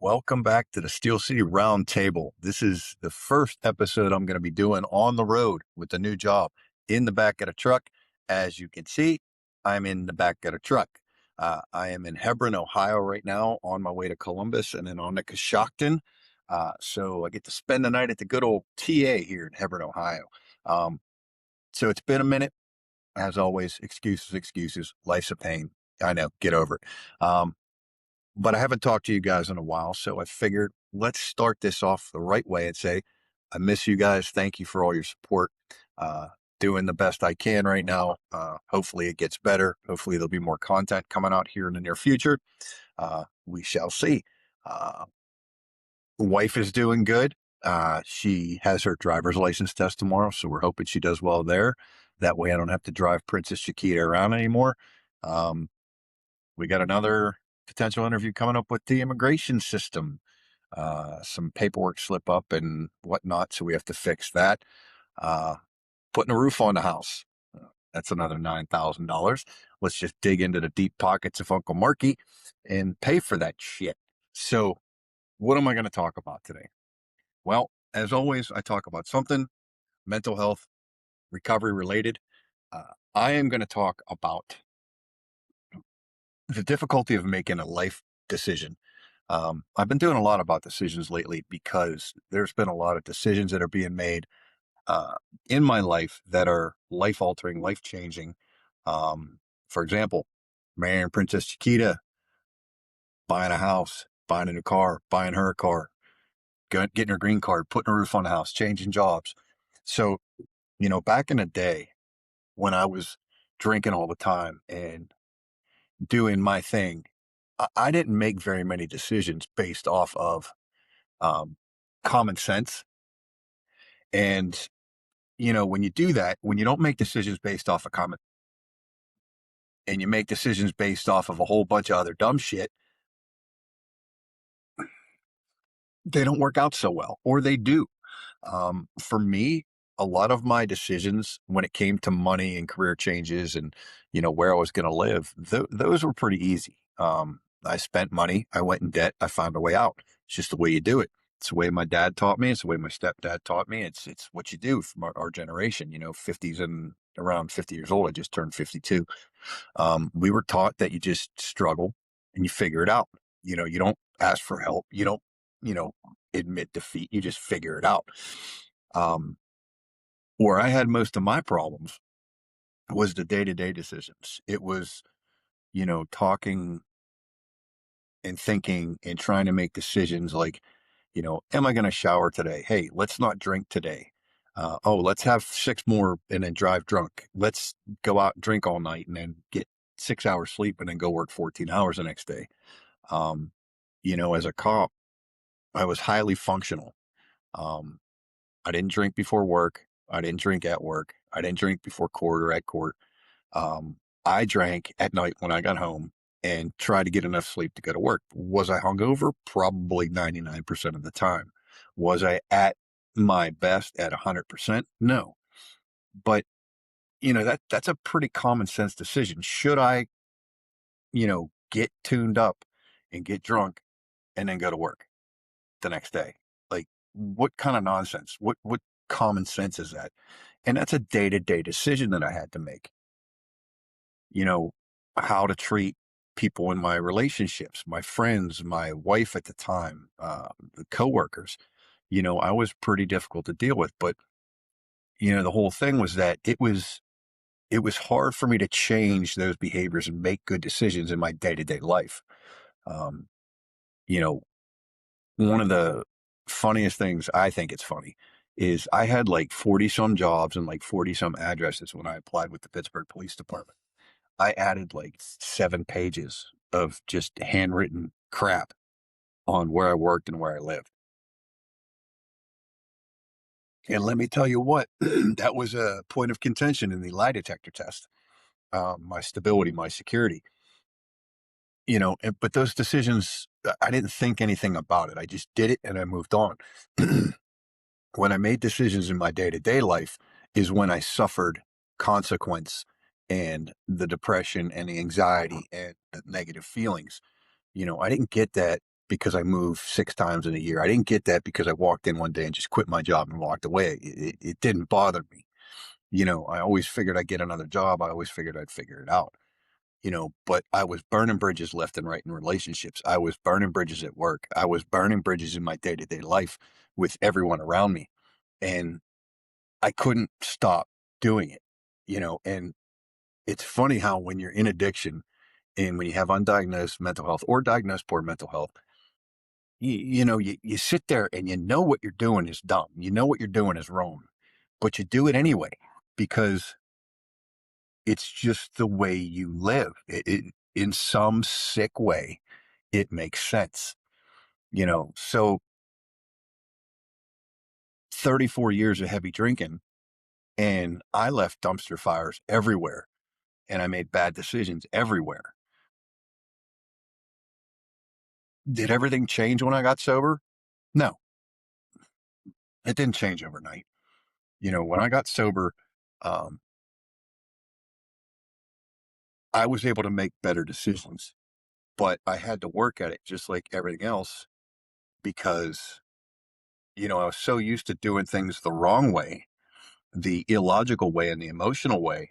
Welcome back to the Steel City Round Table. This is the first episode I'm going to be doing on the road with the new job in the back of the truck. As you can see, I'm in the back of the truck. I am in Hebron, Ohio right now on my way to Columbus and then on to Coshocton. So I get to spend the night at the good old TA here in Hebron, Ohio. So it's been a minute. As always, excuses. Life's a pain. I know, get over it. But I haven't talked to you guys in a while, so I figured let's start this off the right way and say, I miss you guys. Thank you for all your support. Doing the best I can right now. Hopefully it gets better. Hopefully there'll be more content coming out here in the near future. We shall see. Uh, Wife is doing good. She has her driver's license test tomorrow, so we're hoping she does well there. That way I don't have to drive Princess Chiquita around anymore. We got another potential interview coming up with the immigration system. Some paperwork slip up and whatnot, so we have to fix that. Putting a roof on the house. That's another $9,000. Let's just dig into the deep pockets of Uncle Marky and pay for that shit. So what am I going to talk about today? Well, as always, I talk about something mental health, recovery related. I am going to talk about the difficulty of making a life decision. I've been doing a lot about decisions lately because there's been a lot of decisions that are being made in my life that are life altering, life changing. For example, marrying Princess Chiquita, buying a house, buying a new car, buying her a car, getting her green card, putting a roof on the house, changing jobs. So, back in the day when I was drinking all the time and doing my thing, I didn't make very many decisions based off of um, common sense. And, when you do that, when you don't make decisions based off of common and you make decisions based off of a whole bunch of other dumb shit, they don't work out so well, or they do. For me, a lot of my decisions when it came to money and career changes and, where I was going to live, those were pretty easy. I spent money. I went in debt. I found a way out. It's just the way you do it. It's the way my dad taught me. It's the way my stepdad taught me. It's what you do from our generation, 50s and around 50 years old. I just turned 52. We were taught that you just struggle and you figure it out. You don't ask for help. You don't, you know, admit defeat. You just figure it out. Um, where I had most of my problems was the day-to-day decisions. It was, talking and thinking and trying to make decisions like, am I going to shower today? Hey, let's not drink today. Let's have six more and then drive drunk. Let's go out and drink all night and then get 6 hours sleep and then go work 14 hours the next day. Um, as a cop, I was highly functional. Um, I didn't drink before work. I didn't drink at work. I didn't drink before court or at court. I drank at night when I got home and tried to get enough sleep to go to work. Was I hungover? Probably 99% of the time. Was I at my best at 100%? No. But, that's a pretty common sense decision. Should I, get tuned up and get drunk and then go to work the next day? Like, what kind of nonsense? What common sense is that? And that's a day-to-day decision that I had to make. you know, how to treat people in my relationships, my friends, my wife at the time, the coworkers. I was pretty difficult to deal with, but the whole thing was that it was hard for me to change those behaviors and make good decisions in my day-to-day life. Um, you know, one of the funniest things I think it's funny is I had like 40 some jobs and like 40 some addresses when I applied with the Pittsburgh Police Department. I added like 7 pages of just handwritten crap on where I worked and where I lived. And let me tell you what, that was a point of contention in the lie detector test. My stability, my security, but those decisions, I didn't think anything about it. I just did it and I moved on. When I made decisions in my day to day life is when I suffered consequence and the depression and the anxiety and the negative feelings. I didn't get that because I move 6 times in a year. I didn't get that because I walked in one day and just quit my job and walked away. It didn't bother me. I always figured I'd get another job. I always figured I'd figure it out. But I was burning bridges left and right in relationships. I was burning bridges at work. I was burning bridges in my day to day life with everyone around me. And I couldn't stop doing it, and it's funny how when you're in addiction and when you have undiagnosed mental health or diagnosed poor mental health, you sit there and you know what you're doing is dumb. You know what you're doing is wrong, but you do it anyway because it's just the way you live. In some sick way, it makes sense, So 34 years of heavy drinking, and I left dumpster fires everywhere, and I made bad decisions everywhere. Did everything change when I got sober? No, it didn't change overnight. When I got sober, um, I was able to make better decisions, but I had to work at it just like everything else because, I was so used to doing things the wrong way, the illogical way, and the emotional way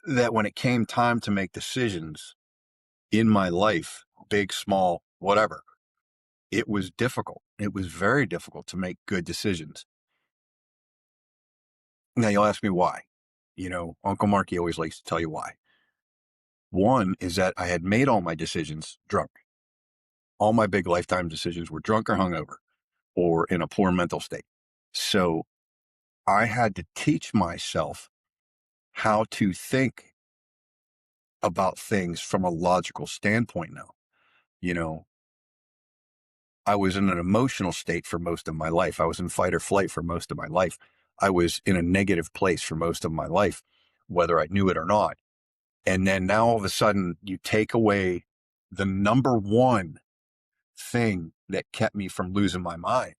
that when it came time to make decisions in my life, big, small, whatever, it was difficult. It was very difficult to make good decisions. Now, you'll ask me why. Uncle Marky always likes to tell you why. One is that I had made all my decisions drunk. All my big lifetime decisions were drunk or hungover or in a poor mental state. So I had to teach myself how to think about things from a logical standpoint now. You know, I was in an emotional state for most of my life. I was in fight or flight for most of my life. I was in a negative place for most of my life, whether I knew it or not. And then now all of a sudden you take away the number one thing that kept me from losing my mind.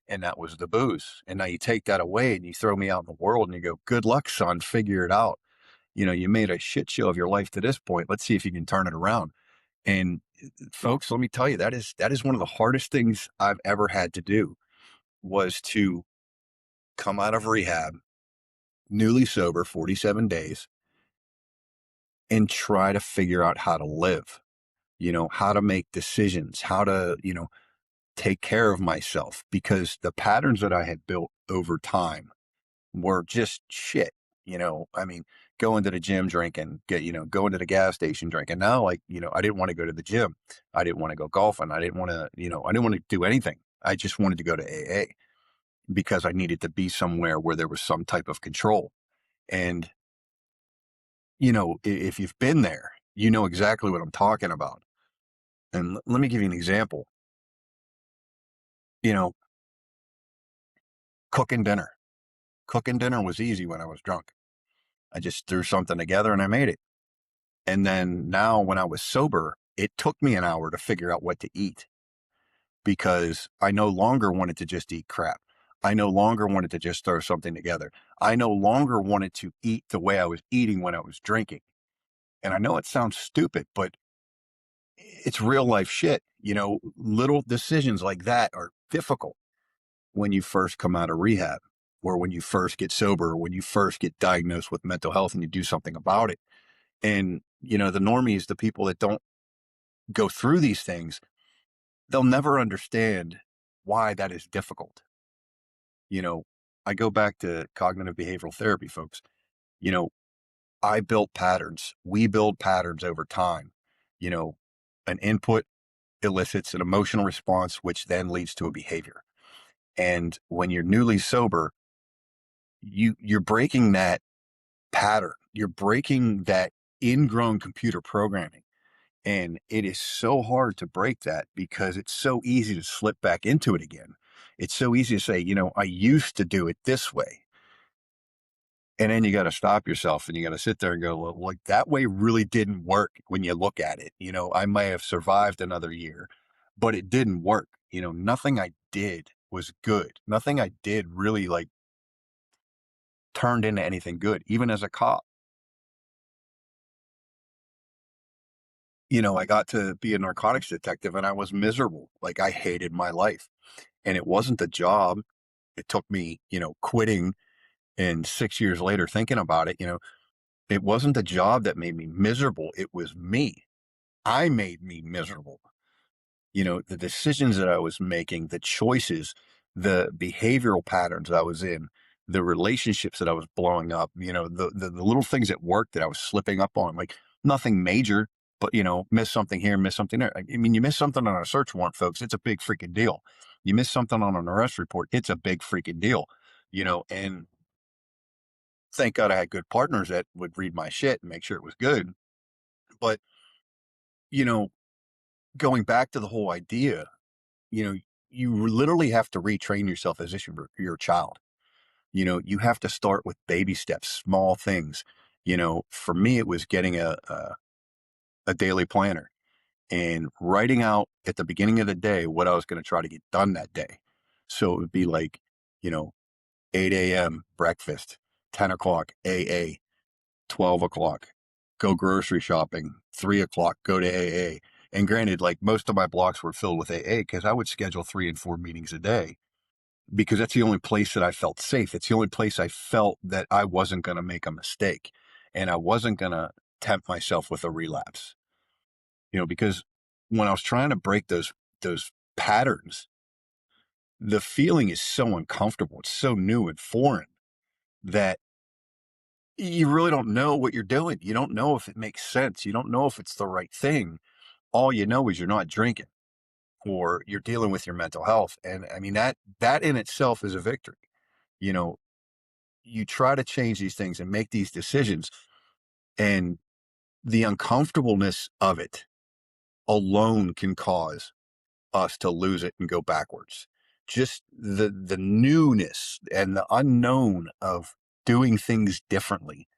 And that was the booze. And now you take that away and you throw me out in the world and you go, good luck, son, figure it out. You made a shit show of your life to this point. Let's see if you can turn it around. And folks, let me tell you, that is one of the hardest things I've ever had to do was to come out of rehab, newly sober, 47 days, and try to figure out how to live, how to make decisions, how to, take care of myself because the patterns that I had built over time were just shit. I mean, going to the gym drinking, going to the gas station drinking. Now, like, I didn't want to go to the gym. I didn't want to go golfing. I didn't want to, I didn't want to do anything. I just wanted to go to AA because I needed to be somewhere where there was some type of control. And, if you've been there, you know exactly what I'm talking about. And let me give you an example. You know, cooking dinner. Cooking dinner was easy when I was drunk. I just threw something together and I made it. And then now when I was sober, it took me an hour to figure out what to eat because I no longer wanted to just eat crap. I no longer wanted to just throw something together. I no longer wanted to eat the way I was eating when I was drinking. And I know it sounds stupid, but it's real life shit. Little decisions like that are difficult when you first come out of rehab or when you first get sober or when you first get diagnosed with mental health and you do something about it. And, the normies, the people that don't go through these things, they'll never understand why that is difficult. You know, I go back to cognitive behavioral therapy, folks. You know, I built patterns. We build patterns over time. You know, an input elicits an emotional response, which then leads to a behavior. And when you're newly sober, you're breaking that pattern. You're breaking that ingrown computer programming. And it is so hard to break that because it's so easy to slip back into it again. It's so easy to say, I used to do it this way. And then you got to stop yourself and you got to sit there and go, well, like that way really didn't work when you look at it. I may have survived another year, but it didn't work. Nothing I did was good. Nothing I did really like turned into anything good, even as a cop. I got to be a narcotics detective and I was miserable. Like I hated my life. And it wasn't the job. It took me, quitting and 6 years later thinking about it, it wasn't the job that made me miserable. It was me. I made me miserable. The decisions that I was making, the choices, the behavioral patterns I was in, the relationships that I was blowing up, the little things at work that I was slipping up on, like nothing major, but miss something here, miss something there. I mean, you miss something on a search warrant, folks, it's a big freaking deal. You miss something on an arrest report, it's a big freaking deal, and thank God I had good partners that would read my shit and make sure it was good. But, you know, going back to the whole idea, you know, you literally have to retrain yourself as if you're a child. You have to start with baby steps, small things. For me, it was getting a daily planner and writing out at the beginning of the day what I was going to try to get done that day. So it would be like, you know, 8 a.m. breakfast, 10 o'clock AA, 12 o'clock, go grocery shopping, 3 o'clock, go to AA. And granted, like most of my blocks were filled with AA because I would schedule 3 and 4 meetings a day because that's the only place that I felt safe. It's the only place I felt that I wasn't going to make a mistake and I wasn't going to tempt myself with a relapse, because when I was trying to break those patterns, the feeling is so uncomfortable. It's so new and foreign that you really don't know what you're doing. You don't know if it makes sense. You don't know if it's the right thing. All you know is you're not drinking or you're dealing with your mental health. And I mean, that in itself is a victory. You know, you try to change these things and make these decisions, and the uncomfortableness of it alone can cause us to lose it and go backwards. Just the newness and the unknown of doing things differently.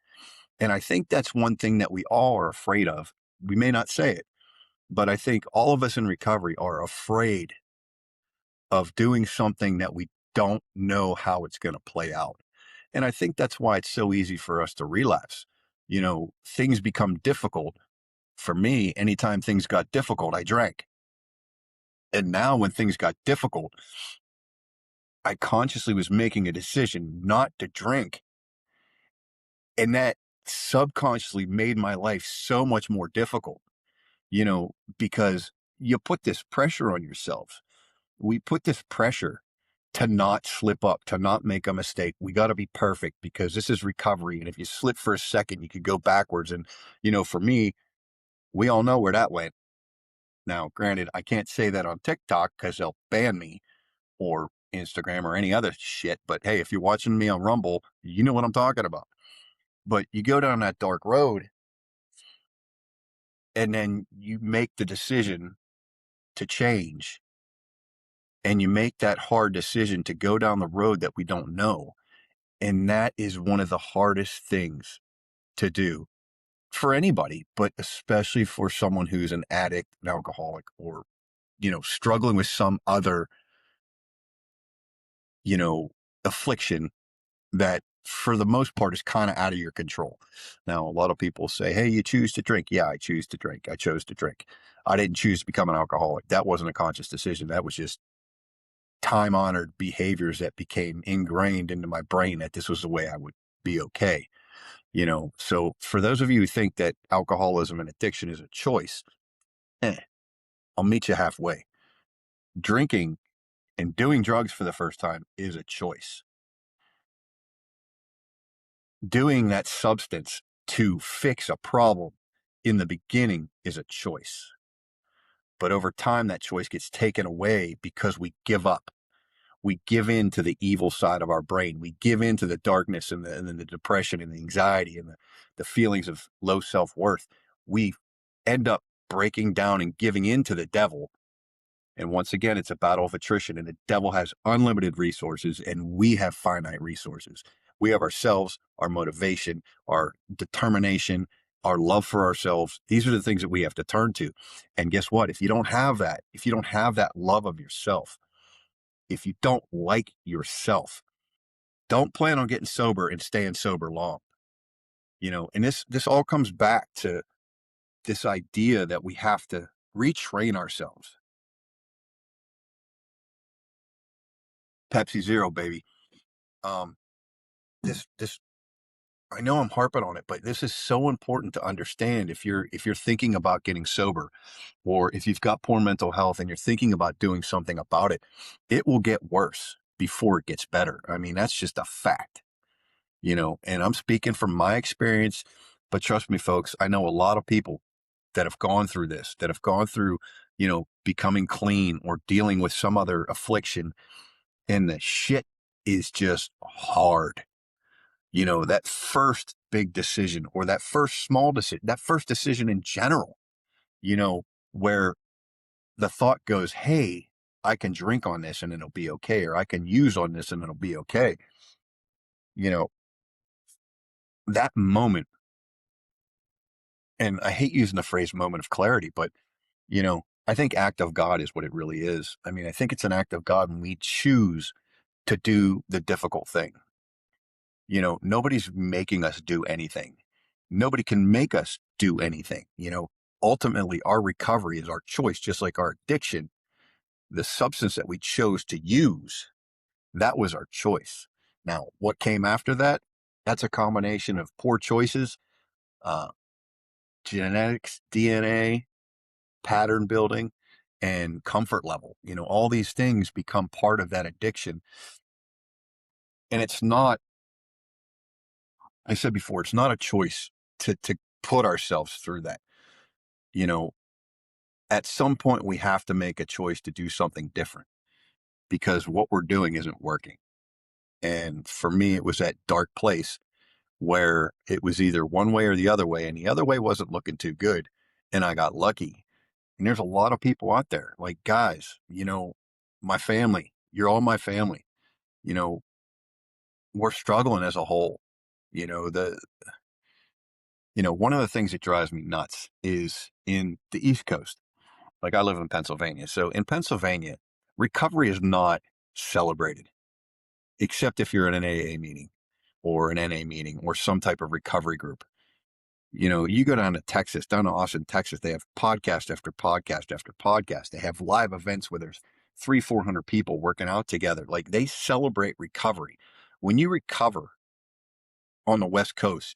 And I think that's one thing that we all are afraid of. We may not say it, but I think all of us in recovery are afraid of doing something that we don't know how it's going to play out. And I think that's why it's so easy for us to relapse. Things become difficult. For me, anytime things got difficult, I drank. And now when things got difficult, I consciously was making a decision not to drink. And that subconsciously made my life so much more difficult, because you put this pressure on yourself. We put this pressure to not slip up, to not make a mistake. We got to be perfect because this is recovery. And if you slip for a second, you could go backwards. And, for me, we all know where that went. Now, granted, I can't say that on TikTok because they'll ban me, or Instagram or any other shit. But hey, if you're watching me on Rumble, you know what I'm talking about. But you go down that dark road and then you make the decision to change, and you make that hard decision to go down the road that we don't know. And that is one of the hardest things to do for anybody, but especially for someone who's an addict, an alcoholic, or, struggling with some other, you know, affliction that for the most part is kind of out of your control. Now, a lot of people say, hey, you choose to drink. Yeah, I choose to drink. I chose to drink. I didn't choose to become an alcoholic. That wasn't a conscious decision. That was just time honored behaviors that became ingrained into my brain that this was the way I would be okay. So for those of you who think that alcoholism and addiction is a choice, I'll meet you halfway. Drinking and doing drugs for the first time is a choice. Doing that substance to fix a problem in the beginning is a choice. But over time, that choice gets taken away because we give up. We give in to the evil side of our brain. We give in to the darkness and the depression and the anxiety and the feelings of low self-worth. We end up breaking down and giving in to the devil. And once again, it's a battle of attrition, and the devil has unlimited resources and we have finite resources. We have ourselves, our motivation, our determination, our love for ourselves. These are the things that we have to turn to. And guess what? If you don't have that love of yourself, if you don't like yourself, don't plan on getting sober and staying sober long. And this all comes back to this idea that we have to retrain ourselves. Pepsi Zero, baby. Um, this I know I'm harping on it, but this is so important to understand if you're thinking about getting sober, or if you've got poor mental health and you're thinking about doing something about it, it will get worse before it gets better. I mean, that's just a fact, and I'm speaking from my experience, but trust me, folks, I know a lot of people that have gone through this, that have gone through, becoming clean or dealing with some other affliction, and the shit is just hard. That first big decision, or that first small decision, that first decision in general, you know, where the thought goes, hey, I can drink on this and it'll be okay, or I can use on this and it'll be okay. You know, that moment, and I hate using the phrase moment of clarity, but, I think act of God is what it really is. I mean, I think it's an act of God when we choose to do the difficult thing. Nobody's making us do anything. Nobody can make us do anything. Ultimately, our recovery is our choice, just like our addiction. The substance that we chose to use, that was our choice. Now, what came after that? That's a combination of poor choices, uh, genetics, DNA, pattern building, and comfort level. All these things become part of that addiction. And it's not, I said before, it's not a choice to put ourselves through that. You know, at some point we have to make a choice to do something different, because what we're doing isn't working. And for me, it was that dark place where it was either one way or the other way, and the other way wasn't looking too good. And I got lucky. And there's a lot of people out there, like, guys, my family, you're all my family. You know, we're struggling as a whole. You know, the one of the things that drives me nuts is in the East Coast. Like, I live in Pennsylvania. So in Pennsylvania, recovery is not celebrated, except if you're in an AA meeting or an NA meeting or some type of recovery group. You go down to Texas, down to Austin, Texas, they have podcast after podcast after podcast. They have live events where there's 400 people working out together. Like, they celebrate recovery. When you recover on the West Coast,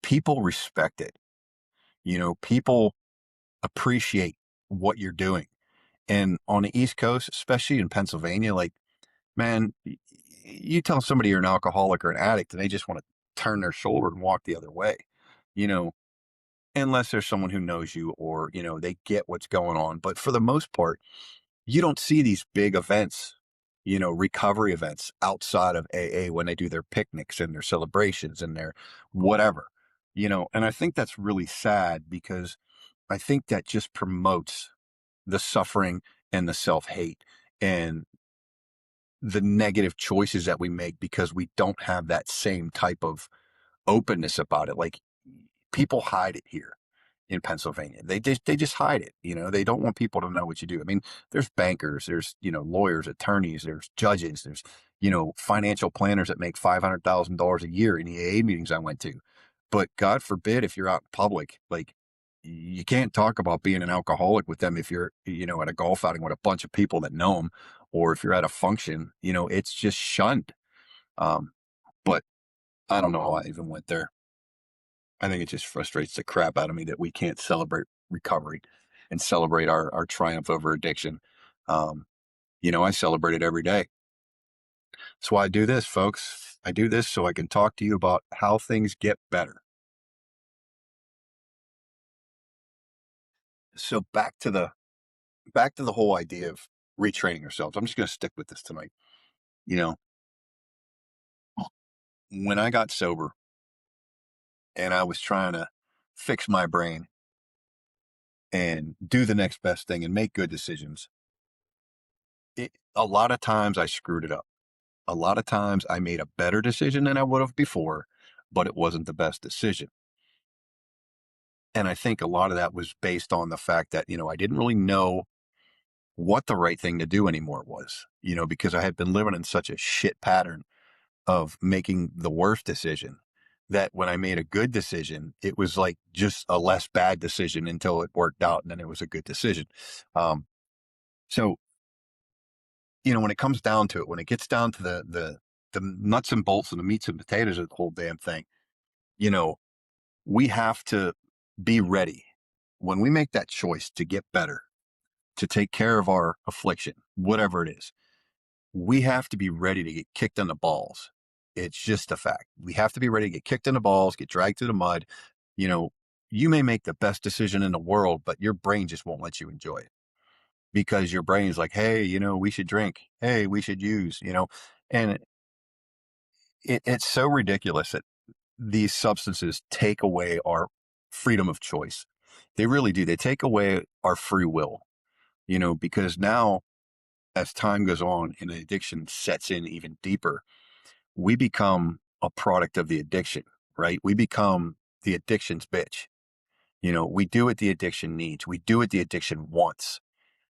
people respect it. People appreciate what you're doing. And on the East Coast, especially in Pennsylvania, like, man, you tell somebody you're an alcoholic or an addict and they just want to turn their shoulder and walk the other way, you know, unless there's someone who knows you, or, they get what's going on. But for the most part, you don't see these big events, recovery events outside of AA when they do their picnics and their celebrations and their whatever, and I think that's really sad, because I think that just promotes the suffering and the self-hate and the negative choices that we make, because we don't have that same type of openness about it. Like, people hide it here in Pennsylvania. They just hide it. They don't want people to know what you do. I mean, there's bankers, there's, lawyers, attorneys, there's judges, there's, financial planners that make $500,000 a year in the AA meetings I went to. But God forbid, if you're out in public, like, you can't talk about being an alcoholic with them if you're, at a golf outing with a bunch of people that know them, or if you're at a function, it's just shunned. Um, but I don't know how I even went there. I think it just frustrates the crap out of me that we can't celebrate recovery and celebrate our triumph over addiction. Um, I celebrate it every day. That's why I do this, folks. I do this so I can talk to you about how things get better. So back to the whole idea of retraining ourselves. I'm just going to stick with this tonight. You know, when I got sober and I was trying to fix my brain and do the next best thing and make good decisions, a lot of times I screwed it up. A lot of times I made a better decision than I would have before, but it wasn't the best decision. And I think a lot of that was based on the fact that, I didn't really know what the right thing to do anymore was, because I had been living in such a shit pattern of making the worst decision that when I made a good decision, it was like just a less bad decision until it worked out and then it was a good decision. Um, so, when it comes down to it, when it gets down to the nuts and bolts and the meats and potatoes of the whole damn thing, you know, we have to be ready when we make that choice to get better, to take care of our affliction, whatever it is. We have to be ready to get kicked in the balls. It's just a fact. We have to be ready to get kicked in the balls, get dragged through the mud. You know, you may make the best decision in the world, but your brain just won't let you enjoy it because your brain's like, hey, we should drink. Hey, we should use, and it's so ridiculous that these substances take away our freedom of choice. They really do. They take away our free will, because now as time goes on and the addiction sets in even deeper, we become a product of the addiction, right? We become the addiction's bitch. We do what the addiction needs. We do what the addiction wants.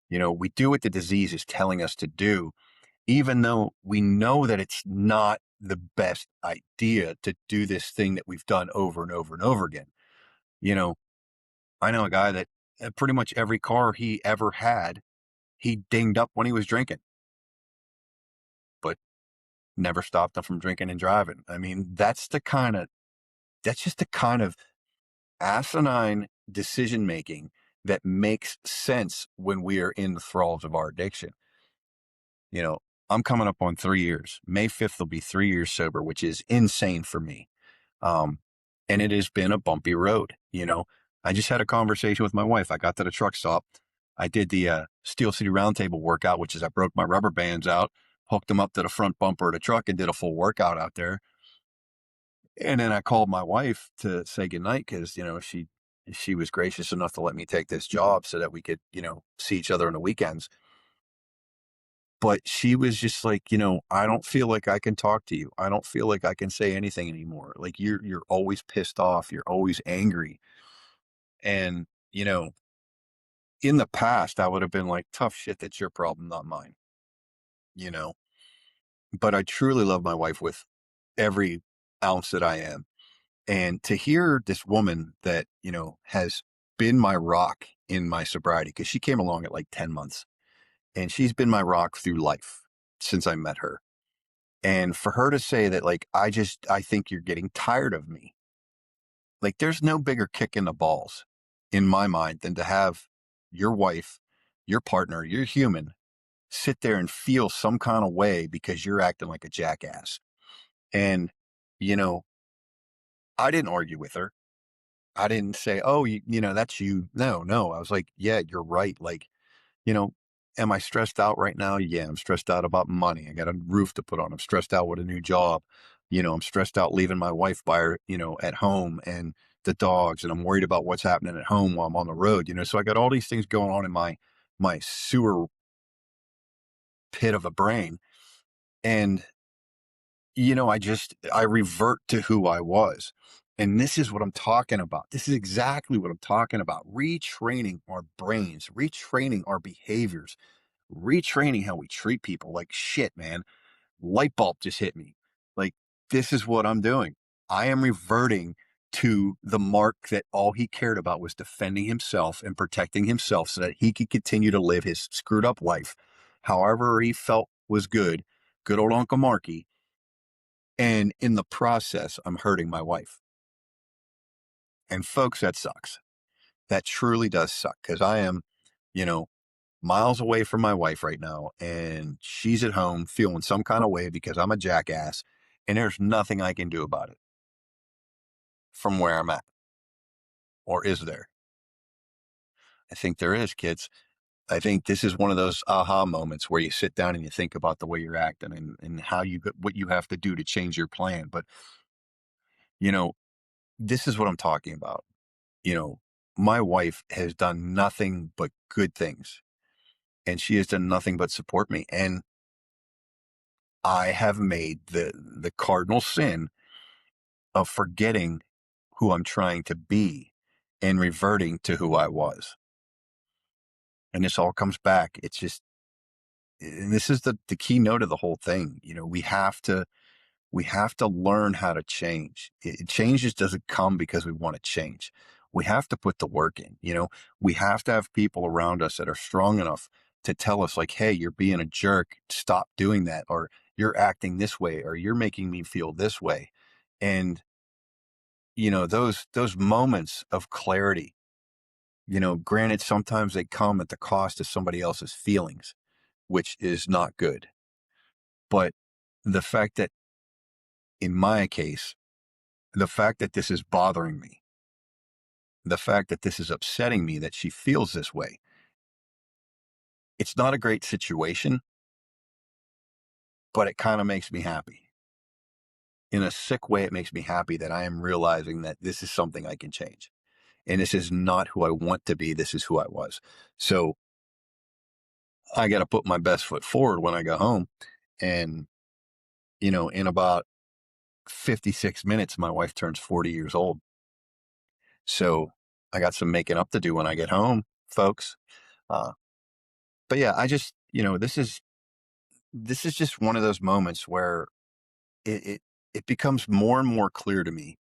We do what the disease is telling us to do, even though we know that it's not the best idea to do this thing that we've done over and over and over again. You know, I know a guy that pretty much every car he ever had, he dinged up when he was drinking, but never stopped him from drinking and driving. I mean, that's just the kind of asinine decision making that makes sense when we are in the thralls of our addiction. You know, I'm coming up on 3 years. May 5th will be 3 years sober, which is insane for me. Um, and it has been a bumpy road. I just had a conversation with my wife. I got to the truck stop. I did the Steel City Roundtable workout, which is I broke my rubber bands out, hooked them up to the front bumper of the truck, and did a full workout out there. And then I called my wife to say goodnight because, she was gracious enough to let me take this job so that we could, see each other on the weekends. But she was just like, I don't feel like I can talk to you. I don't feel like I can say anything anymore. Like you're always pissed off. You're always angry. And, in the past, I would have been like, tough shit, that's your problem, not mine, you know? But I truly love my wife with every ounce that I am. And to hear this woman that, has been my rock in my sobriety, because she came along at like 10 months and she's been my rock through life since I met her. And for her to say that, like, I think you're getting tired of me. Like, there's no bigger kick in the balls in my mind than to have your wife, your partner, your human sit there and feel some kind of way because you're acting like a jackass. And, you know, I didn't argue with her. I didn't say, oh, that's you. No, no. I was like, yeah, you're right. Like, you know, am I stressed out right now? Yeah, I'm stressed out about money. I got a roof to put on. I'm stressed out with a new job. I'm stressed out leaving my wife by her, at home and the dogs. And I'm worried about what's happening at home while I'm on the road, so I got all these things going on in my sewer pit of a brain. And, I revert to who I was. And this is what I'm talking about. This is exactly what I'm talking about. Retraining our brains, retraining our behaviors, retraining how we treat people. Like, shit, man, light bulb just hit me. Like, this is what I'm doing. I am reverting to the Mark that all he cared about was defending himself and protecting himself so that he could continue to live his screwed up life however he felt was good old Uncle Marky. And in the process, I'm hurting my wife. And folks, that sucks. That truly does suck because I am, you know, miles away from my wife right now, and she's at home feeling some kind of way because I'm a jackass, and there's nothing I can do about it from where I'm at. Or is there? I think there is, kids. I think this is one of those aha moments where you sit down and you think about the way you're acting and what you have to do to change your plan. But, you know, this is what I'm talking about. You know, my wife has done nothing but good things, and she has done nothing but support me. And I have made the cardinal sin of forgetting who I'm trying to be and reverting to who I was. And this all comes back. And this is the keynote of the whole thing. We have to We have to learn how to change. Change just doesn't come because we want to change. We have to put the work in. We have to have people around us that are strong enough to tell us, like, hey, you're being a jerk. Stop doing that. Or you're acting this way, or you're making me feel this way. And, those moments of clarity, granted, sometimes they come at the cost of somebody else's feelings, which is not good. But the fact that, in my case, the fact that this is bothering me, the fact that this is upsetting me, that she feels this way, it's not a great situation, but it kind of makes me happy. In a sick way, it makes me happy that I am realizing that this is something I can change. And this is not who I want to be. This is who I was. So I got to put my best foot forward when I go home. And, in about 56 minutes, my wife turns 40 years old. So I got some making up to do when I get home, folks. Uh, but yeah, I just, this is just one of those moments where it, it, it becomes more and more clear to me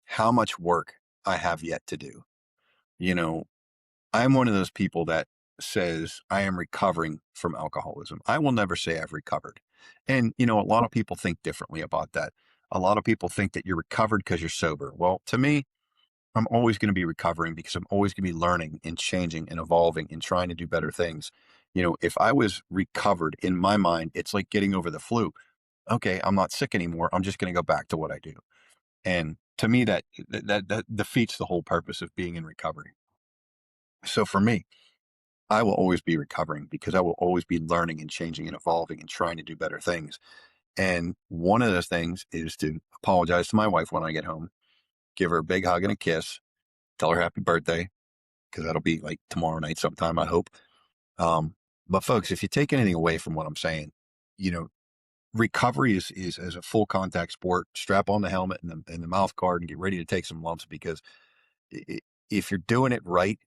how much work I have yet to do. You know, I'm one of those people that says I am recovering from alcoholism. I will never say I've recovered. And, a lot of people think differently about that. A lot of people think that you're recovered because you're sober. Well, to me, I'm always going to be recovering because I'm always going to be learning and changing and evolving and trying to do better things. If I was recovered in my mind, it's like getting over the flu. Okay, I'm not sick anymore. I'm just going to go back to what I do. And to me, that defeats the whole purpose of being in recovery. So for me, I will always be recovering because I will always be learning and changing and evolving and trying to do better things. And one of those things is to apologize to my wife when I get home, give her a big hug and a kiss, tell her happy birthday, because that'll be like tomorrow night sometime, I hope. Um, but folks, if you take anything away from what I'm saying, you know, recovery is as a full contact sport. Strap on the helmet and the mouth guard and get ready to take some lumps because i- if you're doing it right,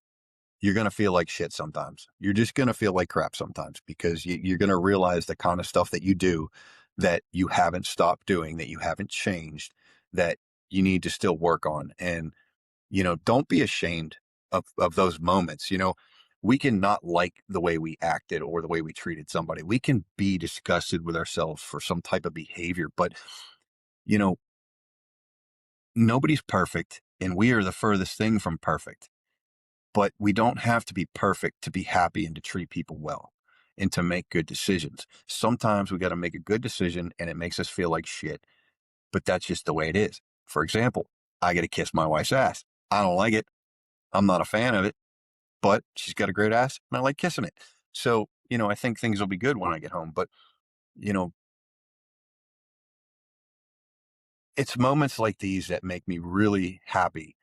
you're going to feel like shit sometimes. You're just going to feel like crap sometimes because you're going to realize the kind of stuff that you do that you haven't stopped doing, that you haven't changed, that you need to still work on. And don't be ashamed of those moments. We can not like the way we acted or the way we treated somebody. We can be disgusted with ourselves for some type of behavior, but you know, nobody's perfect and we are the furthest thing from perfect. But we don't have to be perfect to be happy and to treat people well and to make good decisions. Sometimes we got to make a good decision and it makes us feel like shit, but that's just the way it is. For example, I get to kiss my wife's ass. I don't like it. I'm not a fan of it, but she's got a great ass and I like kissing it. So, I think things will be good when I get home. But, you know, it's moments like these that make me really happy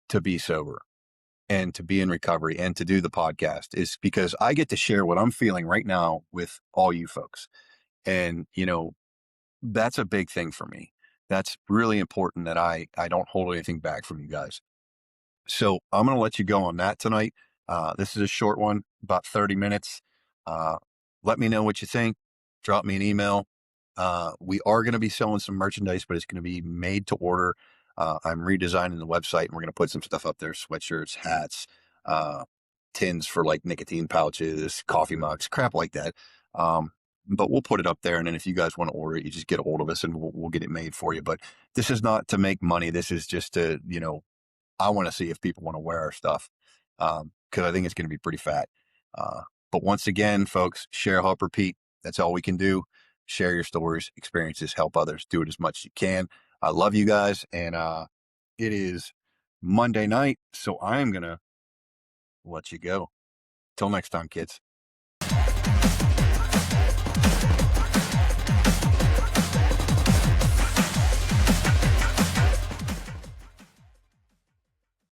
to be sober and to be in recovery and to do the podcast is because I get to share what I'm feeling right now with all you folks. And, that's a big thing for me. That's really important that I don't hold anything back from you guys. So I'm going to let you go on that tonight. This is a short one, about 30 minutes. Uh, Let me know what you think. Drop me an email. We are going to be selling some merchandise, but it's going to be made to order. I'm redesigning the website and we're going to put some stuff up there, sweatshirts, hats, uh, tins for like nicotine pouches, coffee mugs, crap like that. But we'll put it up there. And then if you guys want to order it, you just get a hold of us and we'll get it made for you. But this is not to make money. This is just to, I want to see if people want to wear our stuff because I think it's going to be pretty fat. But once again, folks, share, help, repeat. That's all we can do. Share your stories, experiences, help others. Do it as much as you can. I love you guys. And it is Monday night, so I'm going to let you go. Till next time, kids.